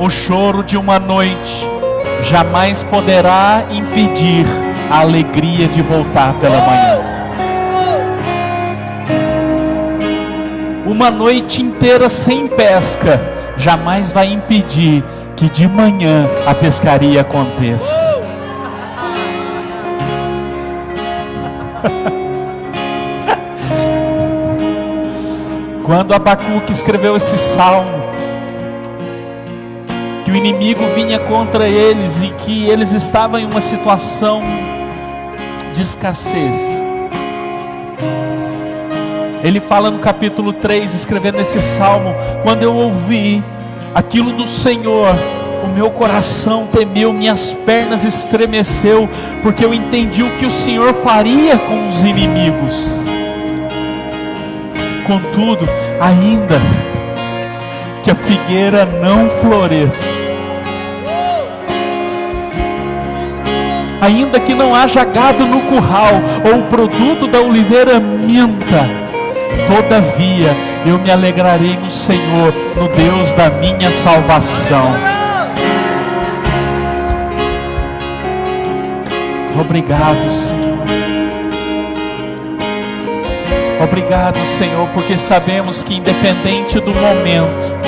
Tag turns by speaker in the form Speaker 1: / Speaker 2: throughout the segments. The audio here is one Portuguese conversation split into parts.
Speaker 1: O choro de uma noite jamais poderá impedir a alegria de voltar pela manhã. Uma noite inteira sem pesca jamais vai impedir que de manhã a pescaria aconteça. Quando Abacuque escreveu esse salmo, que o inimigo vinha contra eles e que eles estavam em uma situação de escassez, ele fala no capítulo 3, escrevendo esse salmo: quando eu ouvi aquilo do Senhor, o meu coração temeu, minhas pernas estremeceu, porque eu entendi o que o Senhor faria com os inimigos. Contudo, ainda que a figueira não floresça, ainda que não haja gado no curral, ou o produto da oliveira minta, todavia eu me alegrarei no Senhor, no Deus da minha salvação. Obrigado, Senhor. Obrigado, Senhor, porque sabemos que independente do momento,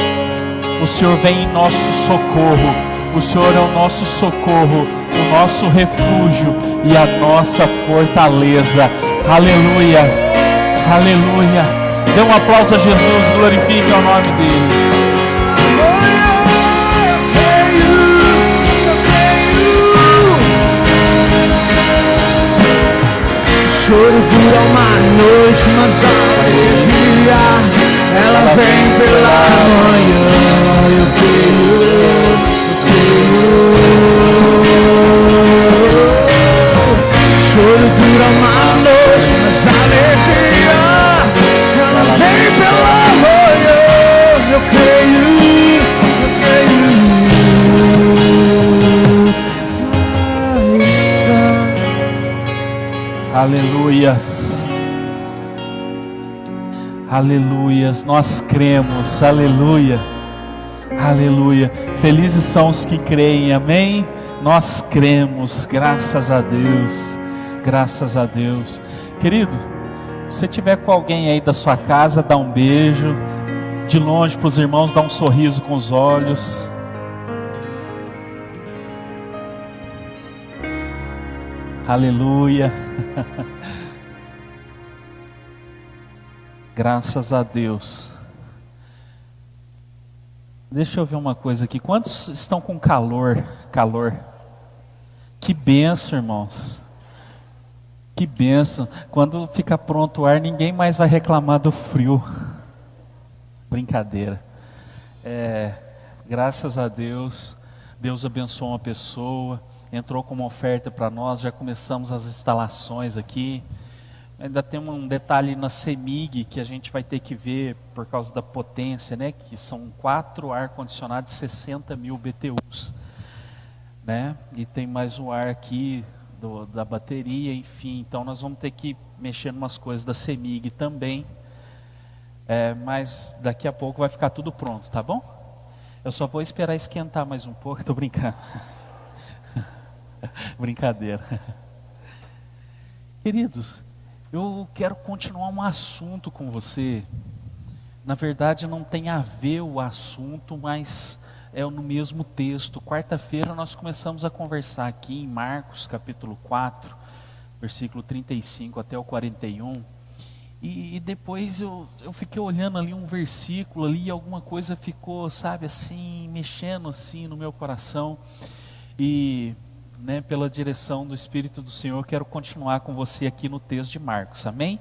Speaker 1: o Senhor vem em nosso socorro. O Senhor é o nosso socorro, o nosso refúgio e a nossa fortaleza. Aleluia, aleluia. Dê um aplauso a Jesus, glorifique o nome dele.
Speaker 2: O choro dura uma noite, mas a alegria ela vem pela manhã. Eu creio. O choro dura uma noite, mas a alegria ela vem pela manhã. Eu creio.
Speaker 1: Aleluias, aleluias, nós cremos, aleluia, aleluia. Felizes são os que creem, amém? Nós cremos, graças a Deus, graças a Deus. Querido, se você tiver com alguém aí da sua casa, dá um beijo, de longe para os irmãos, dá um sorriso com os olhos. Aleluia. Graças a Deus. Deixa eu ver uma coisa aqui. Quantos estão com calor? Que bênção, irmãos. Que bênção. Quando fica pronto o ar, ninguém mais vai reclamar do frio. Brincadeira. Graças a Deus. Deus abençoou uma pessoa. Entrou com uma oferta para nós, já começamos as instalações aqui. Ainda tem um detalhe na CEMIG que a gente vai ter que ver por causa da potência, né? Que são 4 ar-condicionados de 60 mil BTUs, né? E tem mais o ar aqui da bateria, enfim. Então nós vamos ter que mexer em umas coisas da CEMIG também. Mas daqui a pouco vai ficar tudo pronto, tá bom? Eu só vou esperar esquentar mais um pouco, estou brincando. Brincadeira. Queridos, eu quero continuar um assunto com você. Na verdade não tem a ver o assunto, mas é no mesmo texto. Quarta-feira nós começamos a conversar aqui em Marcos capítulo 4, versículo 35 até o 41. E depois eu fiquei olhando ali um versículo ali, alguma coisa ficou, sabe, assim, mexendo assim no meu coração. E pela direção do Espírito do Senhor, quero continuar com você aqui no texto de Marcos, amém?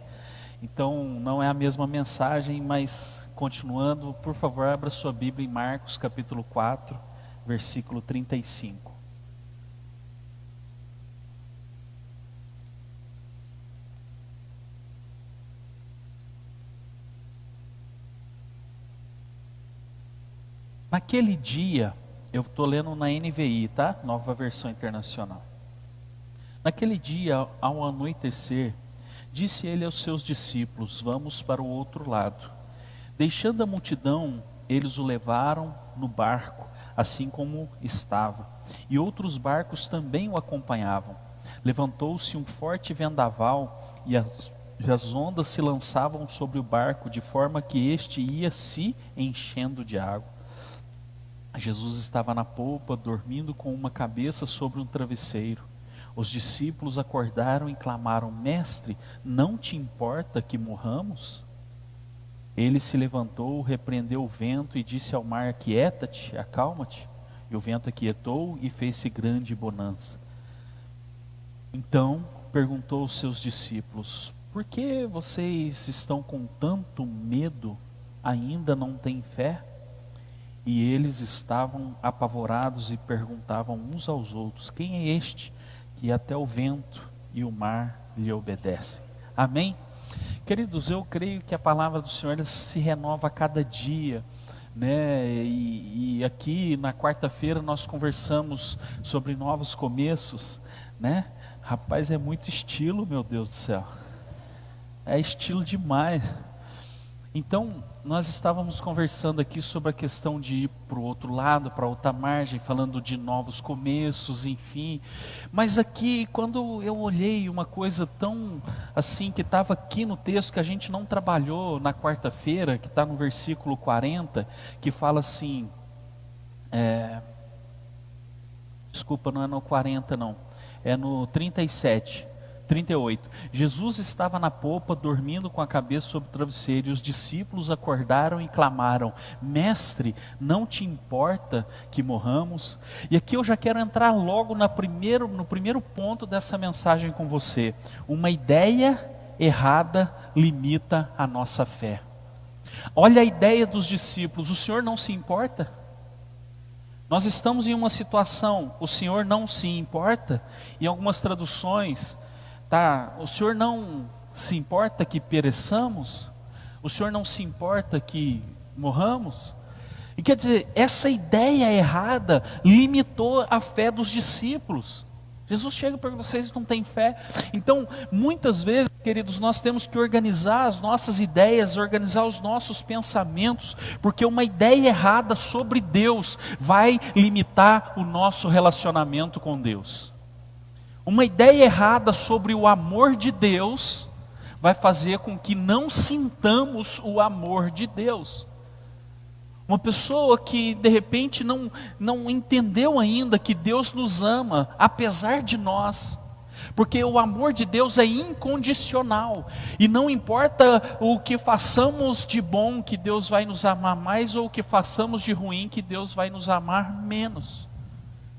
Speaker 1: Então, não é a mesma mensagem, mas continuando, por favor, abra sua Bíblia em Marcos, capítulo 4, versículo 35. Naquele dia, eu estou lendo na NVI, tá? Nova Versão Internacional. Naquele dia, ao anoitecer, disse ele aos seus discípulos: vamos para o outro lado. Deixando a multidão, eles o levaram no barco assim como estava, e outros barcos também o acompanhavam. Levantou-se um forte vendaval, e as ondas se lançavam sobre o barco, de forma que este ia se enchendo de água. Jesus estava na polpa, dormindo com uma cabeça sobre um travesseiro. Os discípulos acordaram e clamaram: Mestre, não te importa que morramos? Ele se levantou, repreendeu o vento e disse ao mar: Aquieta-te, acalma-te. E o vento aquietou e fez-se grande bonança. Então perguntou aos seus discípulos: Por que vocês estão com tanto medo? Ainda não têm fé? E eles estavam apavorados e perguntavam uns aos outros: Quem é este que até o vento e o mar lhe obedecem? Amém? Queridos, eu creio que a palavra do Senhor ela se renova a cada dia, né? E aqui na quarta-feira nós conversamos sobre novos começos, né? Rapaz, é muito estilo, meu Deus do céu. É estilo demais. Então, nós estávamos conversando aqui sobre a questão de ir para o outro lado, para outra margem, falando de novos começos, enfim. Mas aqui, quando eu olhei uma coisa tão assim, que estava aqui no texto, que a gente não trabalhou na quarta-feira, que está no versículo 40, que fala assim, desculpa, não é no 40 não, é no 38. Jesus estava na popa, dormindo com a cabeça sobre o travesseiro, e os discípulos acordaram e clamaram: Mestre, não te importa que morramos? E aqui eu já quero entrar logo no primeiro ponto dessa mensagem com você. Uma ideia errada limita a nossa fé. Olha a ideia dos discípulos: o Senhor não se importa? Nós estamos em uma situação, o Senhor não se importa? Em algumas traduções, o Senhor não se importa que pereçamos? O Senhor não se importa que morramos? E quer dizer, essa ideia errada limitou a fé dos discípulos. Jesus chega e pergunta: vocês não têm fé? Então, muitas vezes, queridos, nós temos que organizar as nossas ideias, organizar os nossos pensamentos, porque uma ideia errada sobre Deus vai limitar o nosso relacionamento com Deus. Uma ideia errada sobre o amor de Deus vai fazer com que não sintamos o amor de Deus. Uma pessoa que de repente não entendeu ainda que Deus nos ama, apesar de nós, porque o amor de Deus é incondicional, e não importa o que façamos de bom, que Deus vai nos amar mais, ou o que façamos de ruim, que Deus vai nos amar menos.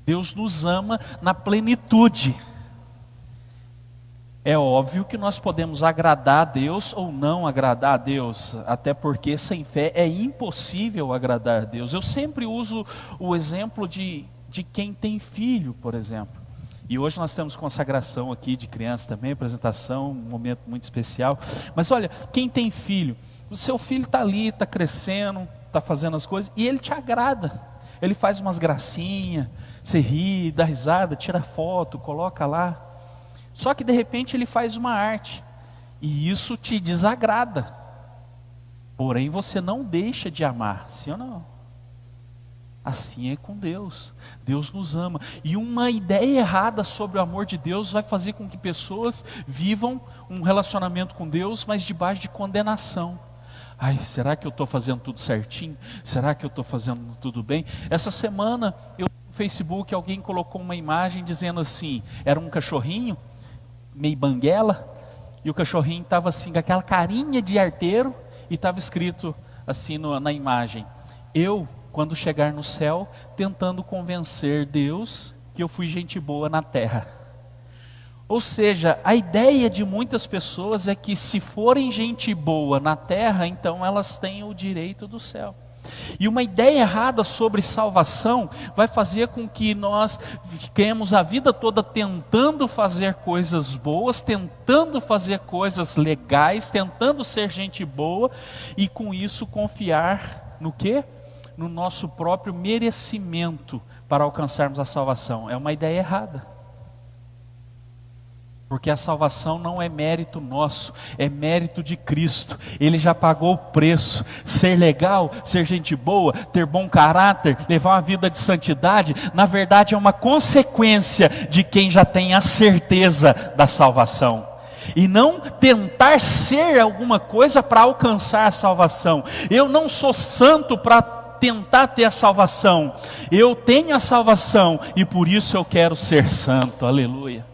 Speaker 1: Deus nos ama na plenitude. É óbvio que nós podemos agradar a Deus ou não agradar a Deus, até porque sem fé é impossível agradar a Deus. Eu sempre uso o exemplo de quem tem filho, por exemplo. E hoje nós temos consagração aqui de criança também, apresentação, um momento muito especial. Mas olha, quem tem filho, o seu filho está ali, está crescendo, está fazendo as coisas, e ele te agrada. Ele faz umas gracinhas, você ri, dá risada, tira foto, coloca lá. Só que de repente ele faz uma arte, e isso te desagrada. Porém você não deixa de amar, sim ou não? Assim é com Deus. Deus nos ama. E uma ideia errada sobre o amor de Deus vai fazer com que pessoas vivam um relacionamento com Deus, mas debaixo de condenação. Ai, será que eu estou fazendo tudo certinho? Será que eu estou fazendo tudo bem? Essa semana, no Facebook, alguém colocou uma imagem dizendo assim, era um cachorrinho, meio banguela, e o cachorrinho estava assim, com aquela carinha de arteiro, e estava escrito assim na imagem: eu, quando chegar no céu, tentando convencer Deus que eu fui gente boa na terra. Ou seja, a ideia de muitas pessoas é que se forem gente boa na terra, então elas têm o direito do céu. E uma ideia errada sobre salvação vai fazer com que nós fiquemos a vida toda tentando fazer coisas boas, tentando fazer coisas legais, tentando ser gente boa, e com isso confiar no quê? No nosso próprio merecimento para alcançarmos a salvação. É uma ideia errada. Porque a salvação não é mérito nosso, é mérito de Cristo. Ele já pagou o preço. Ser legal, ser gente boa, ter bom caráter, levar uma vida de santidade, na verdade é uma consequência de quem já tem a certeza da salvação. E não tentar ser alguma coisa para alcançar a salvação. Eu não sou santo para tentar ter a salvação. Eu tenho a salvação e por isso eu quero ser santo. Aleluia.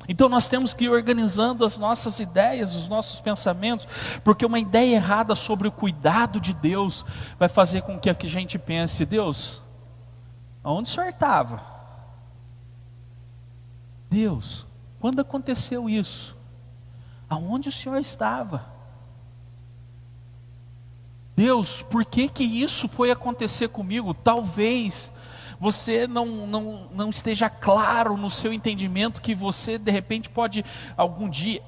Speaker 1: Então nós temos que ir organizando as nossas ideias, os nossos pensamentos, porque uma ideia errada sobre o cuidado de Deus vai fazer com que a gente pense: Deus, aonde o Senhor estava? Deus, quando aconteceu isso? Aonde o Senhor estava? Deus, por que isso foi acontecer comigo? Talvez você não esteja claro no seu entendimento que você de repente pode algum dia,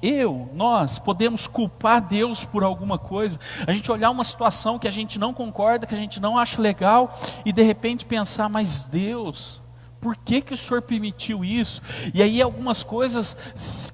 Speaker 1: nós podemos culpar Deus por alguma coisa. A gente olhar uma situação que a gente não concorda, que a gente não acha legal e de repente pensar: mas Deus, por que o Senhor permitiu isso? E aí algumas coisas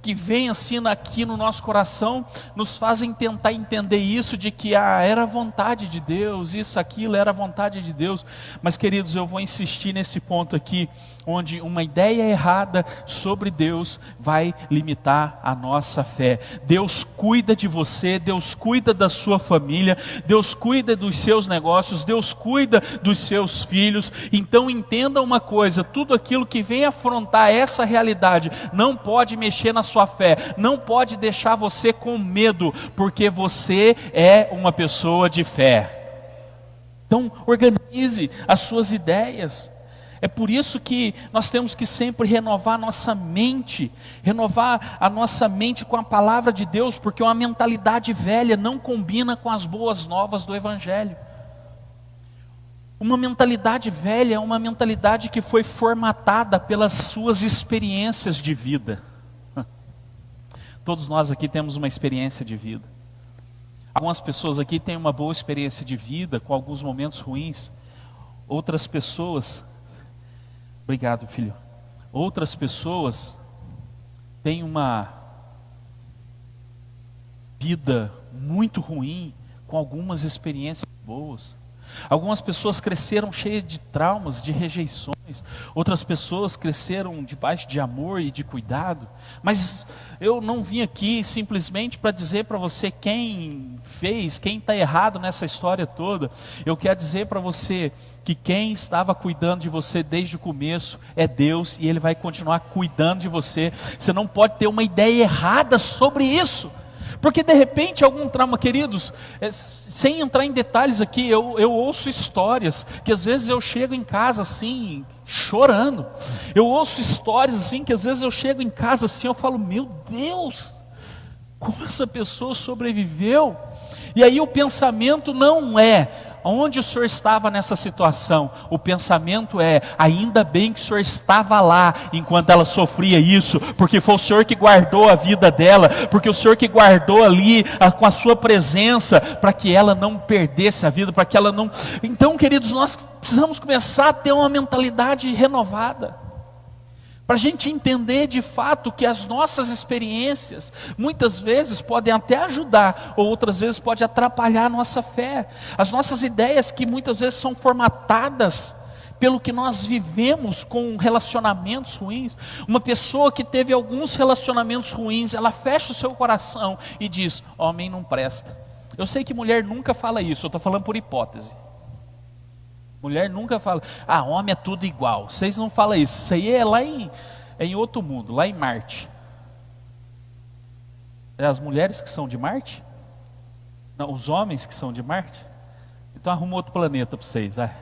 Speaker 1: que vêm assim aqui no nosso coração nos fazem tentar entender isso, de que era a vontade de Deus, isso, aquilo era a vontade de Deus. Mas queridos, eu vou insistir nesse ponto aqui, onde uma ideia errada sobre Deus vai limitar a nossa fé. Deus cuida de você, Deus cuida da sua família, Deus cuida dos seus negócios, Deus cuida dos seus filhos. Então entenda uma coisa: tudo aquilo que vem afrontar essa realidade não pode mexer na sua fé, não pode deixar você com medo, porque você é uma pessoa de fé. Então organize as suas ideias. É por isso que nós temos que sempre renovar a nossa mente com a palavra de Deus, porque uma mentalidade velha não combina com as boas novas do Evangelho. Uma mentalidade velha é uma mentalidade que foi formatada pelas suas experiências de vida. Todos nós aqui temos uma experiência de vida. Algumas pessoas aqui têm uma boa experiência de vida, com alguns momentos ruins. Outras pessoas... Obrigado, filho. Outras pessoas têm uma vida muito ruim, com algumas experiências boas. Algumas pessoas cresceram cheias de traumas, de rejeições. Outras pessoas cresceram debaixo de amor e de cuidado. Mas eu não vim aqui simplesmente para dizer para você quem está errado nessa história toda. Eu quero dizer para você que quem estava cuidando de você desde o começo é Deus, e Ele vai continuar cuidando de você. Você não pode ter uma ideia errada sobre isso. Porque de repente algum trauma, queridos, sem entrar em detalhes aqui, eu ouço histórias, que às vezes eu chego em casa assim, chorando. Eu ouço histórias assim, que às vezes eu chego em casa assim, eu falo: meu Deus, como essa pessoa sobreviveu? E aí o pensamento não é: onde o Senhor estava nessa situação? O pensamento é: ainda bem que o Senhor estava lá enquanto ela sofria isso, porque foi o Senhor que guardou a vida dela, porque o Senhor que guardou ali com a sua presença, para que ela não perdesse a vida, para que ela não... Então, queridos, nós precisamos começar a ter uma mentalidade renovada, para a gente entender de fato que as nossas experiências muitas vezes podem até ajudar, ou outras vezes pode atrapalhar a nossa fé. As nossas ideias, que muitas vezes são formatadas pelo que nós vivemos com relacionamentos ruins. Uma pessoa que teve alguns relacionamentos ruins, ela fecha o seu coração e diz: homem não presta. Eu sei que mulher nunca fala isso, eu estou falando por hipótese. Mulher nunca fala: homem é tudo igual. Vocês não falam isso. Isso aí é lá em outro mundo, lá em Marte. É as mulheres que são de Marte? Não, os homens que são de Marte? Então arruma outro planeta para vocês, vai.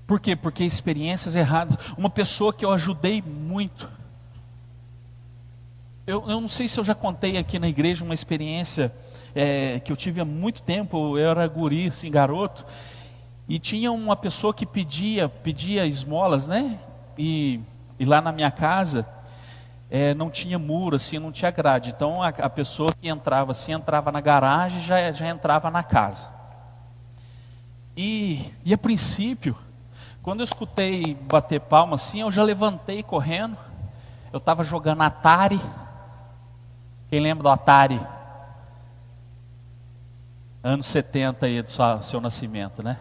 Speaker 1: Por quê? Porque experiências erradas. Uma pessoa que eu ajudei muito. Eu não sei se eu já contei aqui na igreja uma experiência que eu tive há muito tempo. Eu era guri, assim, garoto, e tinha uma pessoa que pedia esmolas, né? E lá na minha casa não tinha muro, assim, não tinha grade. Então a pessoa que entrava assim, entrava na garagem e já entrava na casa. E a princípio, Quando eu escutei bater palma assim, eu já levantei correndo. Eu estava jogando Atari. Quem lembra do Atari? Anos 70 aí do seu nascimento, né?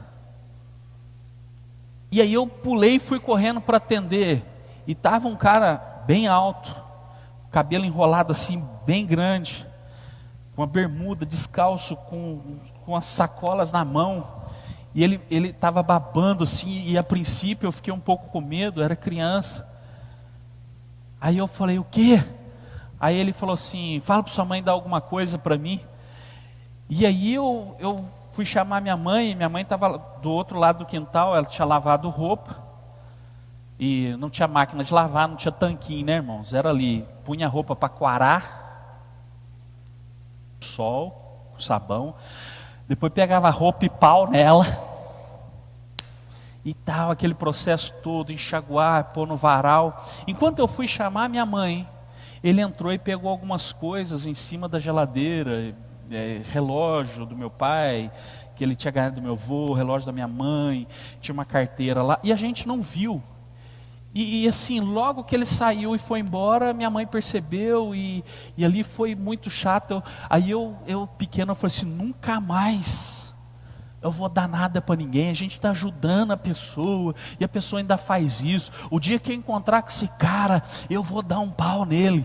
Speaker 1: E aí eu pulei e fui correndo para atender. E tava um cara bem alto, cabelo enrolado assim, bem grande, com uma bermuda, descalço, com as sacolas na mão. E ele estava babando assim, e a princípio eu fiquei um pouco com medo, era criança. Aí eu falei, o quê? Aí ele falou assim, fala para sua mãe dar alguma coisa para mim. E aí eu fui chamar minha mãe estava do outro lado do quintal, ela tinha lavado roupa. E não tinha máquina de lavar, não tinha tanquinho, né, irmãos? Era ali, punha a roupa para coarar, sol, sabão. Depois pegava a roupa e pau nela. E tal, aquele processo todo, enxaguar, pôr no varal. Enquanto eu fui chamar minha mãe, ele entrou e pegou algumas coisas em cima da geladeira, relógio do meu pai, que ele tinha ganhado do meu avô, relógio da minha mãe, tinha uma carteira lá, e a gente não viu. E assim, logo que ele saiu e foi embora, minha mãe percebeu, e ali foi muito chato. Aí eu pequeno, falei assim, nunca mais eu vou dar nada para ninguém. A gente está ajudando a pessoa, e a pessoa ainda faz isso. O dia que eu encontrar com esse cara, eu vou dar um pau nele.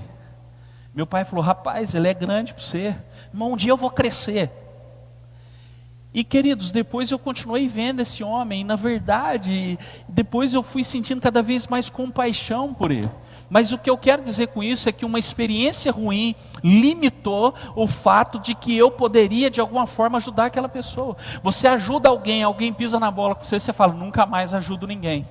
Speaker 1: Meu pai falou, rapaz, ele é grande para você, irmão, um dia eu vou crescer. E queridos, depois eu continuei vendo esse homem, e na verdade, depois eu fui sentindo cada vez mais compaixão por ele. Mas o que eu quero dizer com isso é que uma experiência ruim limitou o fato de que eu poderia de alguma forma ajudar aquela pessoa. Você ajuda alguém, alguém pisa na bola com você, você fala, nunca mais ajudo ninguém.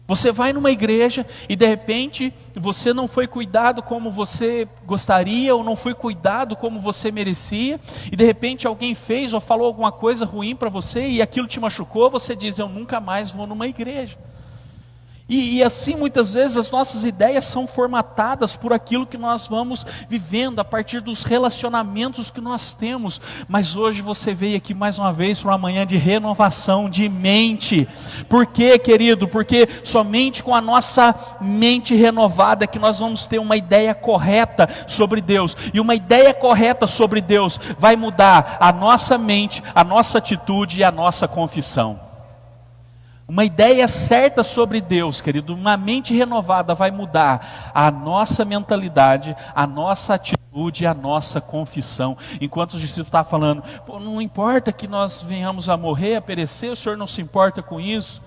Speaker 1: Você vai numa igreja e de repente você não foi cuidado como você gostaria, ou não foi cuidado como você merecia, e de repente alguém fez ou falou alguma coisa ruim para você e aquilo te machucou, você diz, eu nunca mais vou numa igreja. E assim muitas vezes as nossas ideias são formatadas por aquilo que nós vamos vivendo, a partir dos relacionamentos que nós temos. Mas hoje você veio aqui mais uma vez para uma manhã de renovação de mente. Por quê, querido? Porque somente com a nossa mente renovada que nós vamos ter uma ideia correta sobre Deus. E uma ideia correta sobre Deus vai mudar a nossa mente, a nossa atitude e a nossa confissão. Uma ideia certa sobre Deus, querido, uma mente renovada vai mudar a nossa mentalidade, a nossa atitude, a nossa confissão. Enquanto os discípulos estavam falando, não importa que nós venhamos a morrer, a perecer, o Senhor não se importa com isso.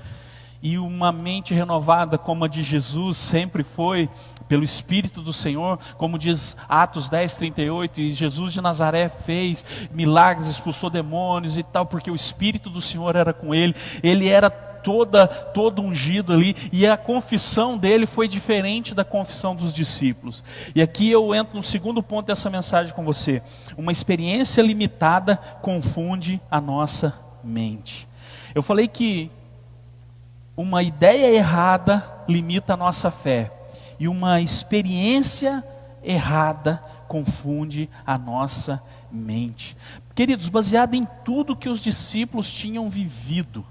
Speaker 1: E uma mente renovada como a de Jesus sempre foi, pelo Espírito do Senhor, como diz Atos 10:38, e Jesus de Nazaré fez milagres, expulsou demônios e tal, porque o Espírito do Senhor era com ele, ele era todo ungido ali, e a confissão dele foi diferente da confissão dos discípulos. E aqui eu entro no segundo ponto dessa mensagem com você. Uma experiência limitada confunde a nossa mente. Eu falei que uma ideia errada limita a nossa fé, e uma experiência errada confunde a nossa mente. Queridos, baseado em tudo que os discípulos tinham vivido,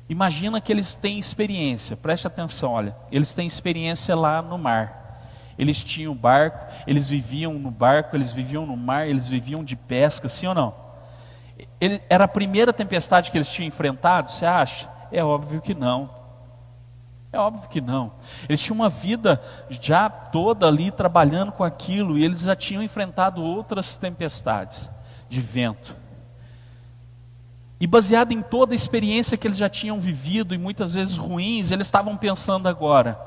Speaker 1: imagina que eles têm experiência, preste atenção, olha, eles têm experiência lá no mar, eles tinham barco, eles viviam no barco, eles viviam no mar, eles viviam de pesca, sim ou não? Era a primeira tempestade que eles tinham enfrentado, você acha? É óbvio que não, é óbvio que não. Eles tinham uma vida já toda ali trabalhando com aquilo, e eles já tinham enfrentado outras tempestades de vento. E baseado em toda a experiência que eles já tinham vivido, e muitas vezes ruins, eles estavam pensando agora,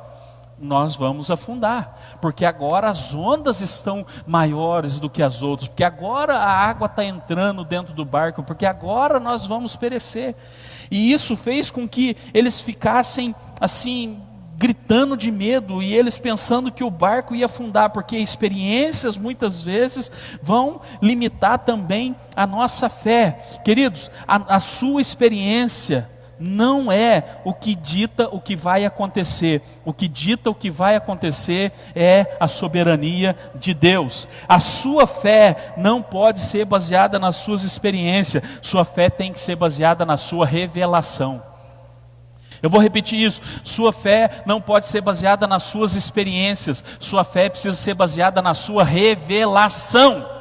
Speaker 1: nós vamos afundar, porque agora as ondas estão maiores do que as outras, porque agora a água está entrando dentro do barco, porque agora nós vamos perecer. E isso fez com que eles ficassem assim, gritando de medo, e eles pensando que o barco ia afundar, porque experiências muitas vezes vão limitar também a nossa fé. Queridos, a sua experiência não é o que dita o que vai acontecer. O que dita o que vai acontecer é a soberania de Deus. A sua fé não pode ser baseada nas suas experiências. Sua fé tem que ser baseada na sua revelação. Eu vou repetir isso. Sua fé não pode ser baseada nas suas experiências. Sua fé precisa ser baseada na sua revelação.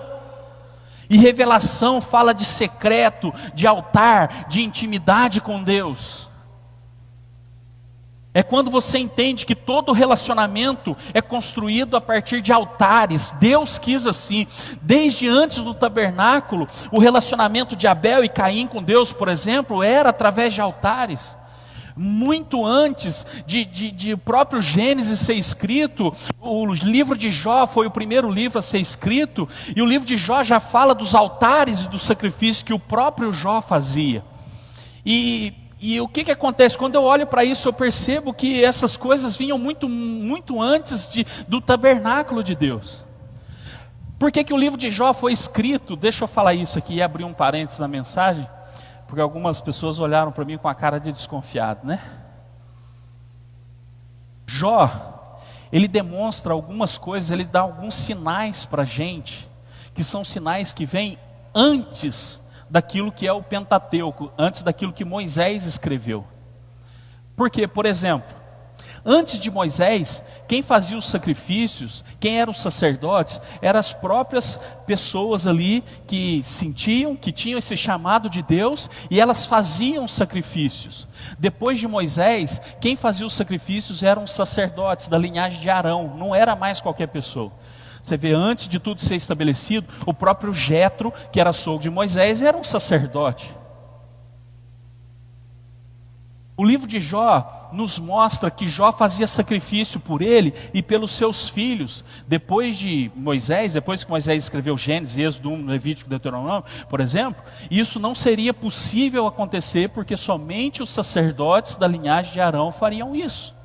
Speaker 1: E revelação fala de secreto, de altar, de intimidade com Deus. É quando você entende que todo relacionamento é construído a partir de altares. Deus quis assim. Desde antes do tabernáculo, o relacionamento de Abel e Caim com Deus, por exemplo, era através de altares. Muito antes de próprio Gênesis ser escrito, o livro de Jó foi o primeiro livro a ser escrito, e o livro de Jó já fala dos altares e dos sacrifícios que o próprio Jó fazia. E o que acontece? Quando eu olho para isso, eu percebo que essas coisas vinham muito antes do tabernáculo de Deus. Por que o livro de Jó foi escrito? Deixa eu falar isso aqui e abrir um parênteses na mensagem. Porque algumas pessoas olharam para mim com a cara de desconfiado, né? Jó, ele demonstra algumas coisas, ele dá alguns sinais para a gente, que são sinais que vêm antes daquilo que é o Pentateuco, antes daquilo que Moisés escreveu. Por quê? Por exemplo, antes de Moisés, quem fazia os sacrifícios, quem eram os sacerdotes, eram as próprias pessoas ali que sentiam, que tinham esse chamado de Deus, e elas faziam os sacrifícios. Depois de Moisés, quem fazia os sacrifícios eram os sacerdotes da linhagem de Arão, não era mais qualquer pessoa. Você vê, antes de tudo ser estabelecido, o próprio Jetro, que era sogro de Moisés, era um sacerdote. O livro de Jó nos mostra que Jó fazia sacrifício por ele e pelos seus filhos. Depois de Moisés, depois que Moisés escreveu Gênesis, Êxodo, Levítico, Deuteronômio, por exemplo, isso não seria possível acontecer porque somente os sacerdotes da linhagem de Arão fariam isso.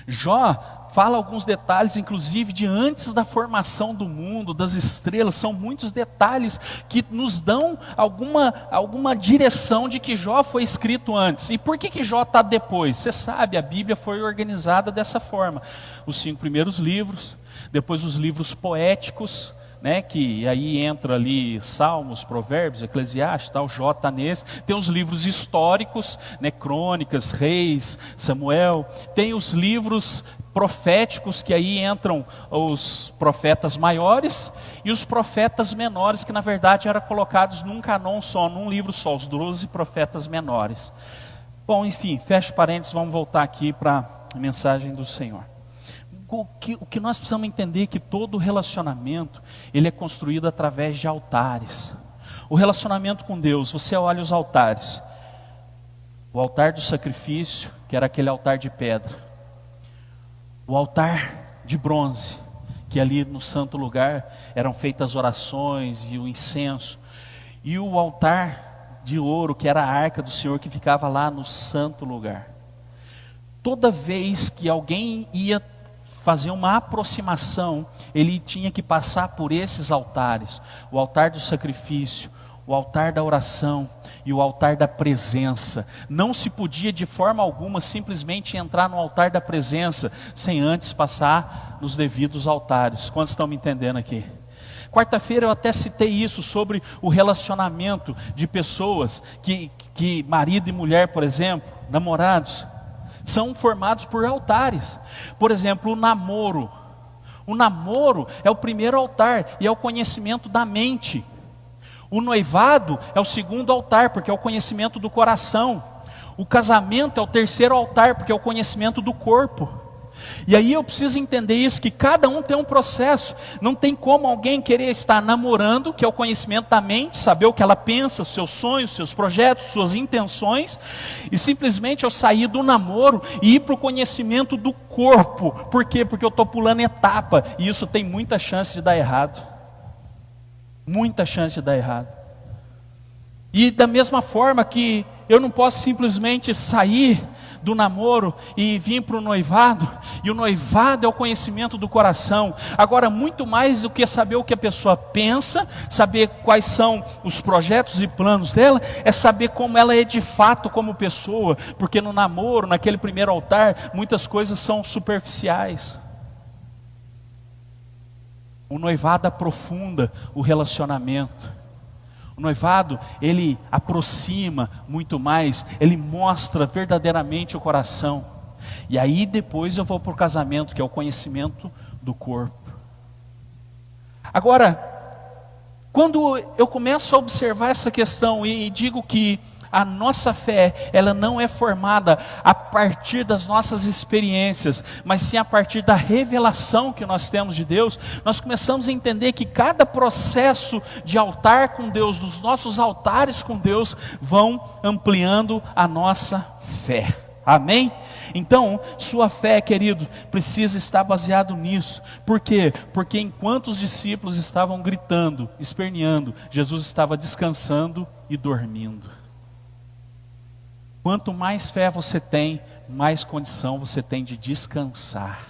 Speaker 1: Jó fala alguns detalhes, inclusive, de antes da formação do mundo, das estrelas. São muitos detalhes que nos dão alguma direção de que Jó foi escrito antes. E por que Jó está depois? Você sabe, a Bíblia foi organizada dessa forma. Os 5 primeiros livros, depois os livros poéticos, né, que aí entra ali Salmos, Provérbios, Eclesiastes, tal, Jó está nesse. Tem os livros históricos, né, Crônicas, Reis, Samuel. Tem os livros proféticos, que aí entram os profetas maiores e os profetas menores, que na verdade eram colocados num canon só, num livro só, os 12 profetas menores. Bom, enfim, fecha parênteses, vamos voltar aqui para a mensagem do Senhor. O que nós precisamos entender é que todo relacionamento, ele é construído através de altares. O relacionamento com Deus, você olha os altares. O altar do sacrifício, que era aquele altar de pedra. O altar de bronze, que ali no santo lugar eram feitas orações e o incenso. E o altar de ouro, que era a arca do Senhor, que ficava lá no santo lugar. Toda vez que alguém ia fazer uma aproximação, ele tinha que passar por esses altares. O altar do sacrifício, o altar da oração e o altar da presença. Não se podia de forma alguma simplesmente entrar no altar da presença sem antes passar nos devidos altares. Quantos estão me entendendo aqui? Quarta-feira eu até citei isso sobre o relacionamento de pessoas que marido e mulher, por exemplo, namorados, são formados por altares. Por exemplo, o namoro. O namoro é o primeiro altar e é o conhecimento da mente. O noivado é o segundo altar, porque é o conhecimento do coração. O casamento é o terceiro altar, porque é o conhecimento do corpo. E aí eu preciso entender isso, que cada um tem um processo. Não tem como alguém querer estar namorando, que é o conhecimento da mente, saber o que ela pensa, seus sonhos, seus projetos, suas intenções, e simplesmente eu sair do namoro e ir para o conhecimento do corpo. Por quê? Porque eu estou pulando etapa, e isso tem muita chance de dar errado. Muita chance de dar errado. E da mesma forma que eu não posso simplesmente sair do namoro e vim para o noivado, e o noivado é o conhecimento do coração. Agora, muito mais do que saber o que a pessoa pensa, saber quais são os projetos e planos dela, é saber como ela é de fato como pessoa, porque no namoro, naquele primeiro altar, muitas coisas são superficiais. O noivado aprofunda o relacionamento. O noivado, ele aproxima muito mais, ele mostra verdadeiramente o coração. E aí depois eu vou para o casamento, que é o conhecimento do corpo. Agora, quando eu começo a observar essa questão e digo que a nossa fé, ela não é formada a partir das nossas experiências, mas sim a partir da revelação que nós temos de Deus, nós começamos a entender que cada processo de altar com Deus, dos nossos altares com Deus, vão ampliando a nossa fé. Amém? Então, sua fé, querido, precisa estar baseado nisso. Por quê? Porque enquanto os discípulos estavam gritando, esperneando, Jesus estava descansando e dormindo. Quanto mais fé você tem, mais condição você tem de descansar.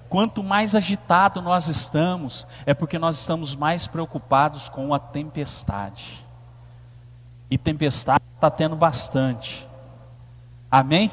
Speaker 1: Quanto mais agitado nós estamos, é porque nós estamos mais preocupados com a tempestade. E tempestade está tendo bastante. Amém?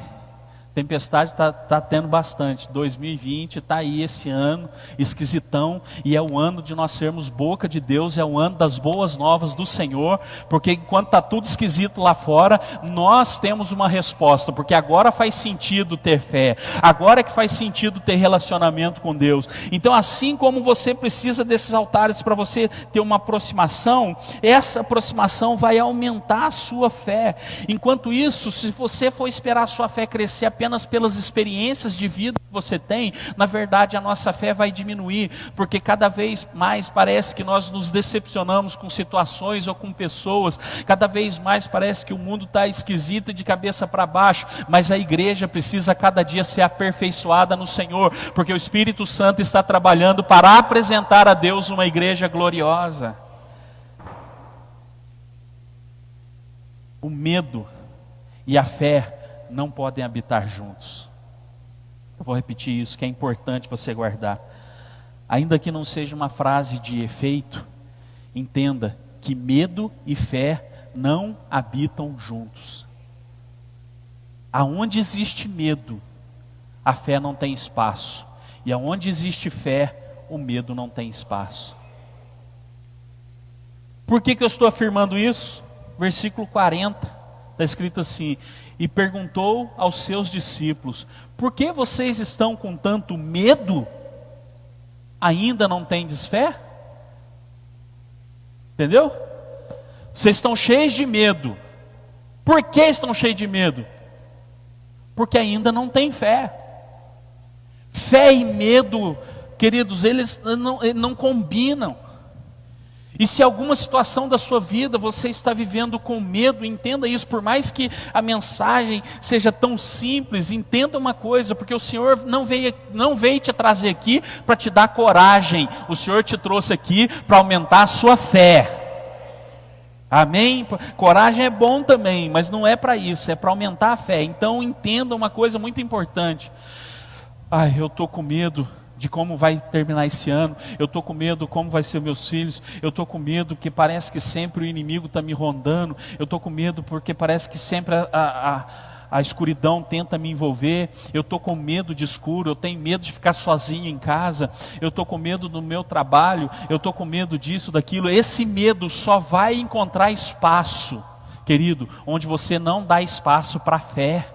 Speaker 1: Tempestade está tendo bastante. 2020 está aí esse ano, esquisitão, e é o ano de nós sermos boca de Deus, é o ano das boas novas do Senhor, porque enquanto está tudo esquisito lá fora, nós temos uma resposta, porque agora faz sentido ter fé, agora é que faz sentido ter relacionamento com Deus. Então, assim como você precisa desses altares para você ter uma aproximação, essa aproximação vai aumentar a sua fé. Enquanto isso, se você for esperar a sua fé crescer apenas pelas experiências de vida que você tem, na verdade a nossa fé vai diminuir, porque cada vez mais parece que nós nos decepcionamos com situações ou com pessoas, cada vez mais parece que o mundo está esquisito e de cabeça para baixo, mas a igreja precisa cada dia ser aperfeiçoada no Senhor, porque o Espírito Santo está trabalhando para apresentar a Deus uma igreja gloriosa. O medo e a fé não podem habitar juntos. Eu vou repetir isso, que é importante você guardar. Ainda que não seja uma frase de efeito, entenda que medo e fé não habitam juntos. Aonde existe medo, a fé não tem espaço. E aonde existe fé, o medo não tem espaço. Por que eu estou afirmando isso? Versículo 40, está escrito assim: e perguntou aos seus discípulos: por que vocês estão com tanto medo? Ainda não tendes fé? Entendeu? Vocês estão cheios de medo. Por que estão cheios de medo? Porque ainda não têm fé. Fé e medo, queridos, eles não combinam. E se alguma situação da sua vida você está vivendo com medo, entenda isso, por mais que a mensagem seja tão simples, entenda uma coisa, porque o Senhor não veio te trazer aqui para te dar coragem, o Senhor te trouxe aqui para aumentar a sua fé. Amém? Coragem é bom também, mas não é para isso, é para aumentar a fé. Então entenda uma coisa muito importante. Eu estou com medo de como vai terminar esse ano, eu estou com medo como vai ser meus filhos, eu estou com medo porque parece que sempre o inimigo está me rondando, eu estou com medo porque parece que sempre a escuridão tenta me envolver, eu estou com medo de escuro, eu tenho medo de ficar sozinho em casa, eu estou com medo do meu trabalho, eu estou com medo disso, daquilo. Esse medo só vai encontrar espaço, querido, onde você não dá espaço para a fé,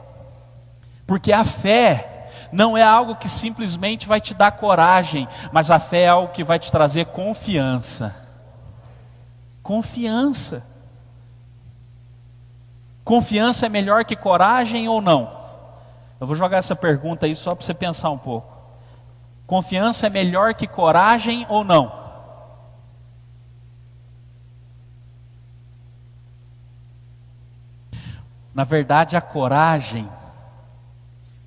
Speaker 1: porque a fé não é algo que simplesmente vai te dar coragem, mas a fé é algo que vai te trazer confiança. Confiança. Confiança é melhor que coragem ou não? Eu vou jogar essa pergunta aí só para você pensar um pouco. Confiança é melhor que coragem ou não? Na verdade, a coragem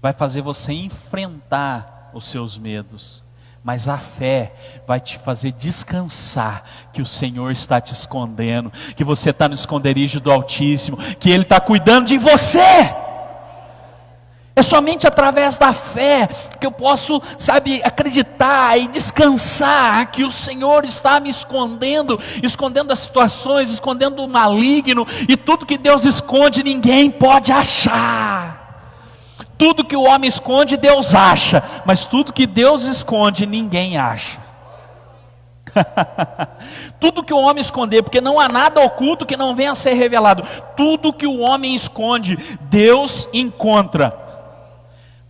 Speaker 1: vai fazer você enfrentar os seus medos, mas a fé vai te fazer descansar que o Senhor está te escondendo, que você está no esconderijo do Altíssimo, que Ele está cuidando de você. É somente através da fé que eu posso, sabe, acreditar e descansar que o Senhor está me escondendo das situações, escondendo o maligno, e tudo que Deus esconde ninguém pode achar. Tudo que o homem esconde Deus acha, mas tudo que Deus esconde ninguém acha. Tudo que o homem esconder, porque não há nada oculto que não venha a ser revelado. Tudo que o homem esconde Deus encontra.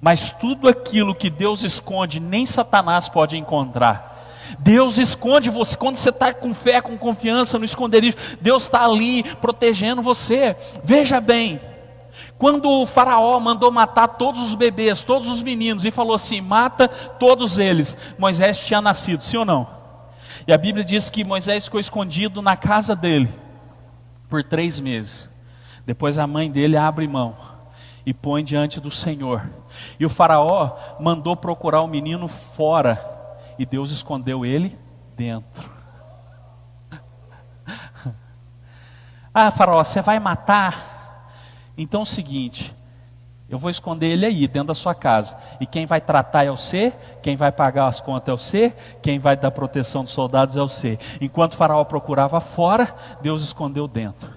Speaker 1: Mas tudo aquilo que Deus esconde, nem Satanás pode encontrar. Deus esconde você, quando você está com fé, com confiança no esconderijo, Deus está ali protegendo você. Veja bem, quando o faraó mandou matar todos os bebês, todos os meninos, e falou assim, mata todos eles, Moisés tinha nascido, sim ou não? E a Bíblia diz que Moisés ficou escondido na casa dele, por 3 meses, depois a mãe dele abre mão, e põe diante do Senhor, e o faraó mandou procurar o menino fora, e Deus escondeu ele dentro. Ah, faraó, você vai matar? Então é o seguinte, eu vou esconder ele aí, dentro da sua casa, e quem vai tratar é você, quem vai pagar as contas é você, quem vai dar proteção dos soldados é você. Enquanto o faraó procurava fora, Deus escondeu dentro.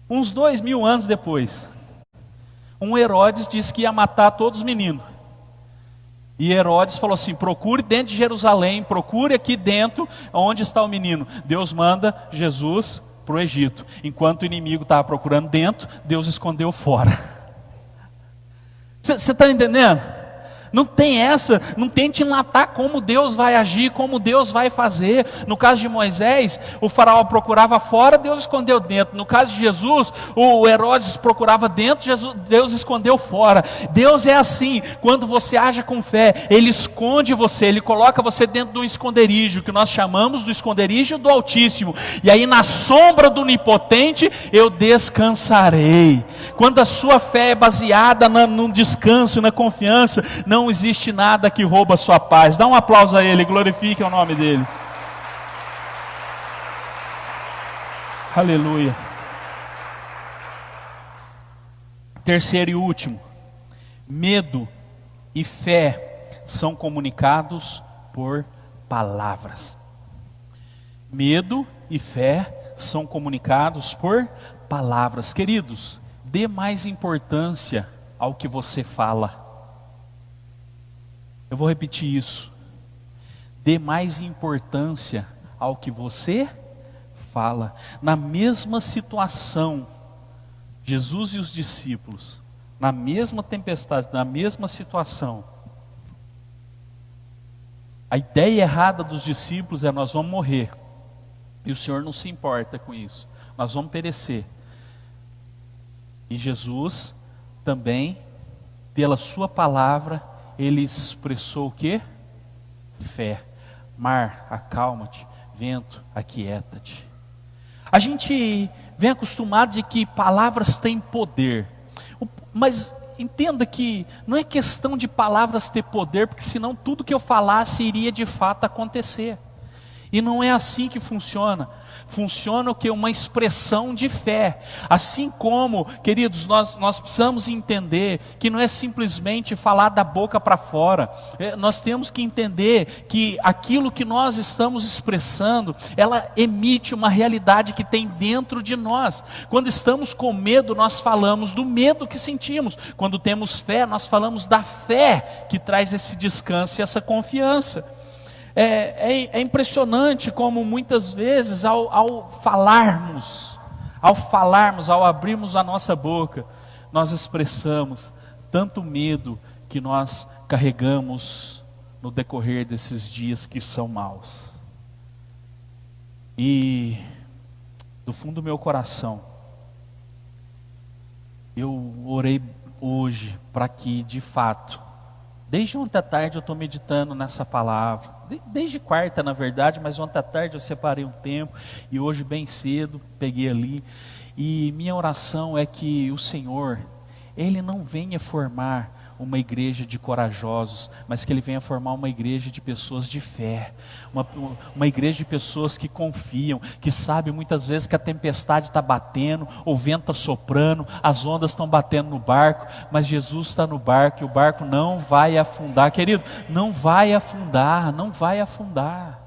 Speaker 1: Uns 2000 anos depois, um Herodes disse que ia matar todos os meninos. E Herodes falou assim, procure dentro de Jerusalém, procure aqui dentro, onde está o menino. Deus manda Jesus para o Egito. Enquanto o inimigo estava procurando dentro, Deus escondeu fora. Você está entendendo? Não tem essa, não tente enlatar como Deus vai agir, como Deus vai fazer. No caso de Moisés, o faraó procurava fora, Deus escondeu dentro. No caso de Jesus, o Herodes procurava dentro, Deus escondeu fora. Deus é assim, quando você age com fé, Ele esconde você, Ele coloca você dentro do esconderijo, que nós chamamos do esconderijo do Altíssimo. E aí na sombra do Onipotente, eu descansarei. Quando a sua fé é baseada no descanso, na confiança, não existe nada que rouba a sua paz. Dá um aplauso a Ele, glorifique o nome dEle. Aleluia. Terceiro e último, medo e fé são comunicados por palavras. Medo e fé são comunicados por palavras. Queridos, dê mais importância ao que você fala. Eu vou repetir isso. Dê mais importância ao que você fala. Na mesma situação, Jesus e os discípulos, na mesma tempestade, na mesma situação, a ideia errada dos discípulos é: nós vamos morrer. E o Senhor não se importa com isso. Nós vamos perecer. E Jesus também, pela sua palavra, Ele expressou o quê? Fé. Mar, acalma-te. Vento, aquieta-te. A gente vem acostumado de que palavras têm poder. Mas entenda que não é questão de palavras ter poder, porque senão tudo que eu falasse iria de fato acontecer. E não é assim que funciona. Funciona o que? Uma expressão de fé. Assim como, queridos, nós precisamos entender que não é simplesmente falar da boca para fora. Nós temos que entender que aquilo que nós estamos expressando, ela emite uma realidade que tem dentro de nós. Quando estamos com medo, nós falamos do medo que sentimos. Quando temos fé, nós falamos da fé que traz esse descanso e essa confiança. É impressionante como muitas vezes ao falarmos, ao abrirmos a nossa boca, nós expressamos tanto medo que nós carregamos no decorrer desses dias que são maus. E do fundo do meu coração, eu orei hoje para que de fato, desde ontem à tarde eu estou meditando nessa palavra, desde quarta na verdade, mas ontem à tarde eu separei um tempo, e hoje bem cedo, peguei ali, e minha oração é que o Senhor, Ele não venha formar uma igreja de corajosos, mas que Ele venha formar uma igreja de pessoas de fé, uma igreja de pessoas que confiam, que sabem muitas vezes que a tempestade está batendo, o vento está soprando, as ondas estão batendo no barco, mas Jesus está no barco e o barco não vai afundar, querido, não vai afundar, não vai afundar.